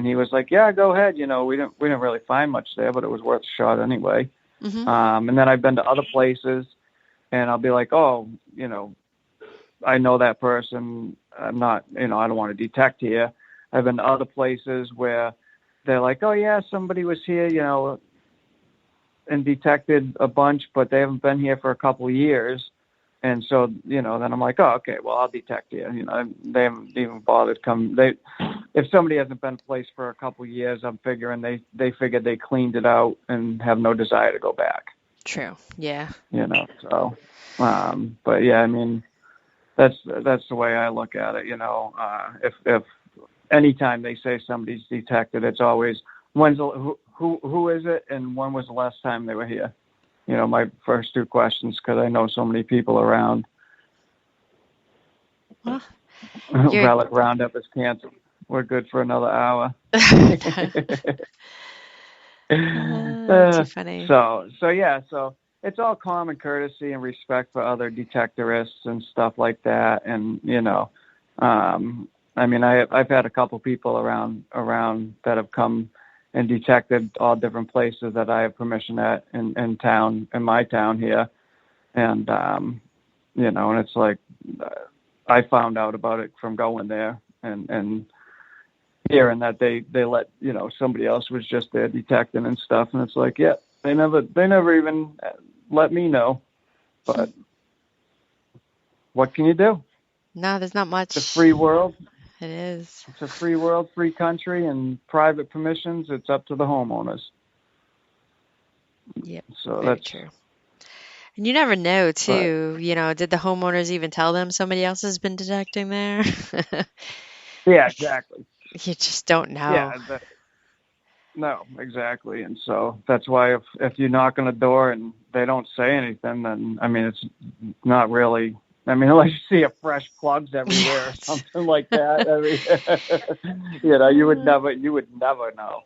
S2: he was like, yeah, go ahead, we didn't really find much there, but it was worth a shot anyway.
S1: Hmm.
S2: And then I've been to other places, and I'll be like, oh, I know that person. I'm not, I don't want to detect here. I've been to other places where they're like, oh yeah, somebody was here, and detected a bunch, but they haven't been here for a couple of years. And so, then I'm like, oh, okay, well, I'll detect you. They haven't even bothered come. If somebody hasn't been placed for a couple of years, I'm figuring they figured they cleaned it out and have no desire to go back.
S1: True. Yeah.
S2: So, but yeah, I mean, that's the way I look at it. If anytime they say somebody's detected, it's always who is it, and when was the last time they were here? My first two questions, because I know so many people around.
S1: Well,
S2: Relic Roundup is canceled. We're good for another hour.
S1: Too funny.
S2: So yeah, so it's all common courtesy and respect for other detectorists and stuff like that. And I mean, I've had a couple people around that have come and detected all different places that I have permission at in my town here. And and it's like I found out about it from going there, and hearing that they let, somebody else was just there detecting and stuff. And it's like, yeah, they never even let me know. But what can you do?
S1: No, there's not much.
S2: It's a free world.
S1: It is.
S2: It's a free world, free country, and private permissions. It's up to the homeowners.
S1: Yep.
S2: So
S1: Very
S2: that's
S1: true. And you never know, too. Did the homeowners even tell them somebody else has been detecting there?
S2: Yeah, exactly.
S1: You just don't know.
S2: Yeah, no, exactly. And so that's why if you knock on the door and they don't say anything, then it's not really. Unless you see a fresh plugs everywhere or something like that. You would never know.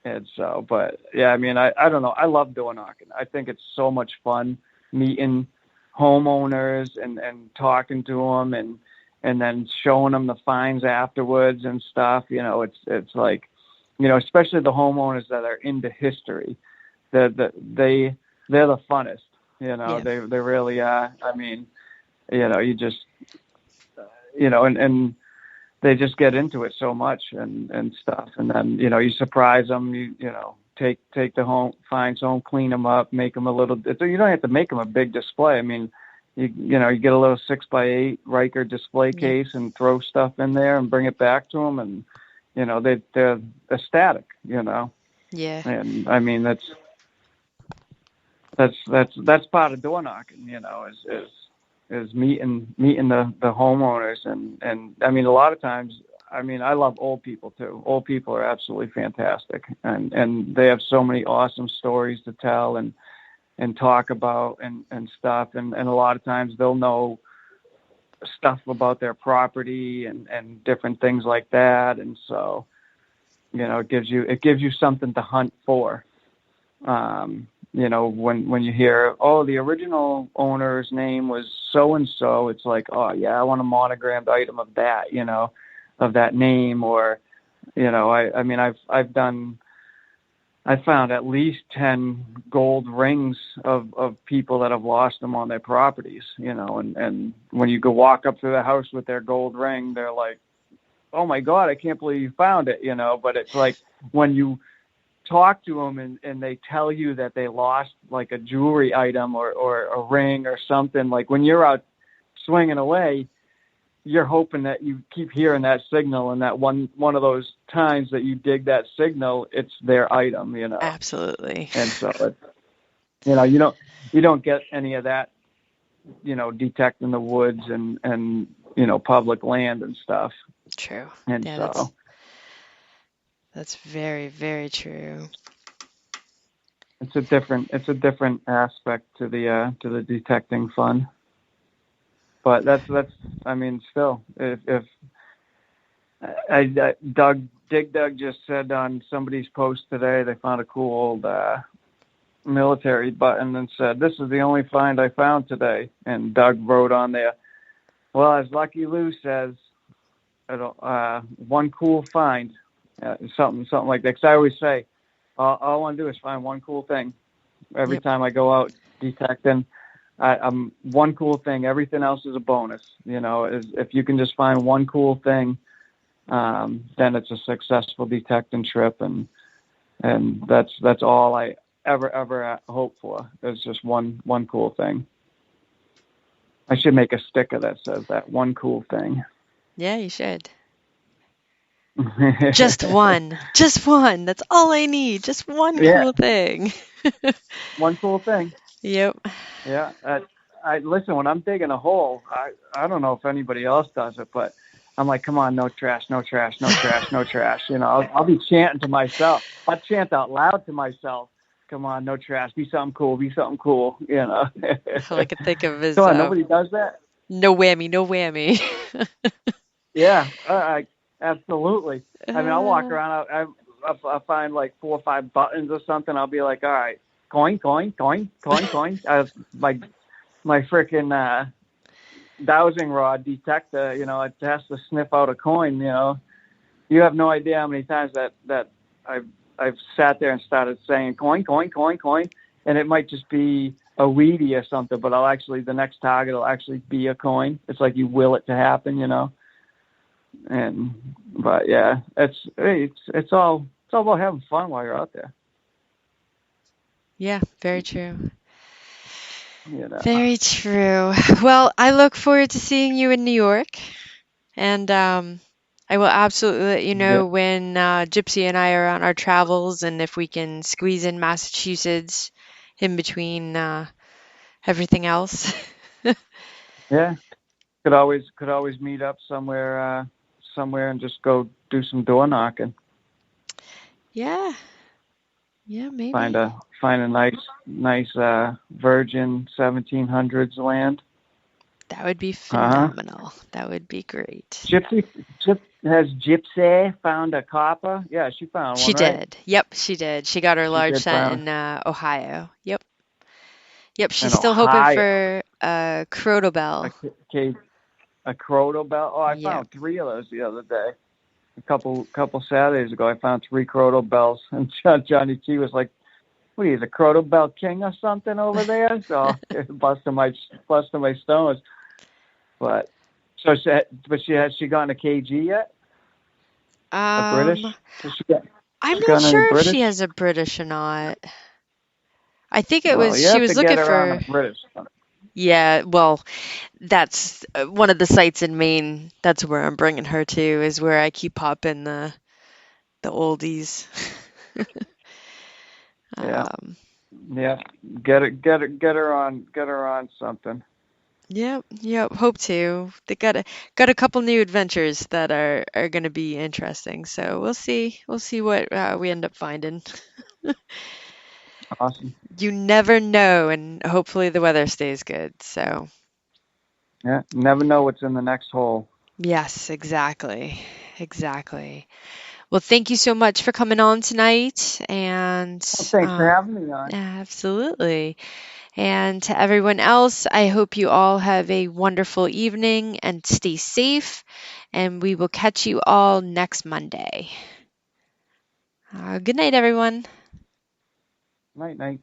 S2: And so, but yeah, I don't know. I love door knocking. I think it's so much fun meeting homeowners and talking to them and then showing them the finds afterwards and stuff. It's like, especially the homeowners that are into history, they're the funnest.
S1: Yeah.
S2: They really are. You just, and they just get into it so much and stuff. And then, you surprise them, take the finds home, clean them up, make them a little, you don't have to make them a big display. You get a little 6x8 Riker display case and throw stuff in there and bring it back to them. And, they're ecstatic,
S1: Yeah.
S2: And that's part of door knocking, is meeting the homeowners and a lot of times, I love old people too. Old people are absolutely fantastic and they have so many awesome stories to tell and talk about and stuff. And a lot of times they'll know stuff about their property and different things like that. And so, it gives you something to hunt for. When you hear, oh, the original owner's name was so-and-so, it's like, oh yeah, I want a monogrammed item of that, of that name. Or, I found at least 10 gold rings of people that have lost them on their properties, and when you go walk up to the house with their gold ring, they're like, oh my God, I can't believe you found it, but it's like when you talk to them and they tell you that they lost like a jewelry item or a ring or something, like when you're out swinging away, you're hoping that you keep hearing that signal and that one of those times that you dig that signal, it's their item,
S1: Absolutely.
S2: And so it's, you don't get any of that, detecting the woods and public land and stuff.
S1: True.
S2: And
S1: yeah,
S2: so
S1: that's very, very true.
S2: it's a different aspect to the detecting fun. But that's still, if Dig Dug just said on somebody's post today, they found a cool old military button and said, "This is the only find I found today." And Doug wrote on there, "Well, as Lucky Lou says, one cool find." Something like that. Because I always say, all I want to do is find one cool thing every time I go out detecting. I'm one cool thing. Everything else is a bonus. If you can just find one cool thing, then it's a successful detecting trip, and that's all I ever hope for. Is just one cool thing. I should make a sticker that says that, one cool thing.
S1: Yeah, you should. Just one. That's all I need. Just one cool thing.
S2: One cool thing.
S1: Yep.
S2: Yeah. I listen, when I'm digging a hole, I don't know if anybody else does it, but I'm like, come on, no trash, no trash, no trash, no trash. I'll be chanting to myself. I'll chant out loud to myself. Come on, no trash. Be something cool. Be something cool. All
S1: I can think of is.
S2: Come on, nobody does that.
S1: No whammy, no whammy.
S2: Yeah, absolutely. I'll walk around. I'll find like 4 or 5 buttons or something. I'll be like, all right, coin. My freaking dowsing rod detector, it has to sniff out a coin. You have no idea how many times that I've sat there and started saying coin, and it might just be a weedy or something, but the next target will actually be a coin. It's like you will it to happen, But yeah, it's all about having fun while you're out there.
S1: Yeah, very true.
S2: You know.
S1: Very true. Well, I look forward to seeing you in New York, and I will absolutely let you
S2: Yeah.
S1: know when Gypsy and I are on our travels, and if we can squeeze in Massachusetts in between everything else.
S2: Yeah. Could always meet up somewhere and just go do some door knocking.
S1: Yeah, yeah,
S2: Find
S1: maybe.
S2: a find a nice virgin 1700s land.
S1: That would be
S2: Uh huh.
S1: phenomenal. That would be great.
S2: Has Gypsy found a copper? Yeah, she found
S1: She
S2: one, right?
S1: did. Yep, she did. She got her
S2: She
S1: large
S2: did
S1: scent
S2: found
S1: in Ohio. Yep. Yep, she's
S2: in
S1: still hoping
S2: Ohio
S1: for a
S2: a
S1: Crotobel.
S2: cave a crotal bell. Oh, I
S1: Yep.
S2: found three of those the other day. A couple Saturdays ago, I found three crotal bells, and Johnny T was like, "What are you, the crotal bell king or something over there?" So busting my stones. But has she gotten a KG yet? A British?
S1: Um,
S2: Has
S1: I'm
S2: she
S1: not
S2: gotten any
S1: sure if she
S2: British?
S1: has a British or not. I think it
S2: Well,
S1: was
S2: you
S1: she
S2: have
S1: was
S2: to
S1: looking
S2: get her on a
S1: for,
S2: British.
S1: yeah, well, that's one of the sites in Maine. That's where I'm bringing her to, is where I keep popping the oldies.
S2: Yeah,
S1: Um,
S2: yeah. Get her on something.
S1: yep, yep, hope to. They got a couple new adventures that are going to be interesting. So we'll see what we end up finding.
S2: Awesome.
S1: You never know, and hopefully the weather stays good. So,
S2: Yeah, never know what's in the next hole.
S1: yes, exactly. Exactly. Well, thank you so much for coming on tonight. And
S2: Well, thanks for having me on.
S1: absolutely. And to everyone else, I hope you all have a wonderful evening and stay safe. And we will catch you all next Monday. Good night, everyone.
S2: Night, night.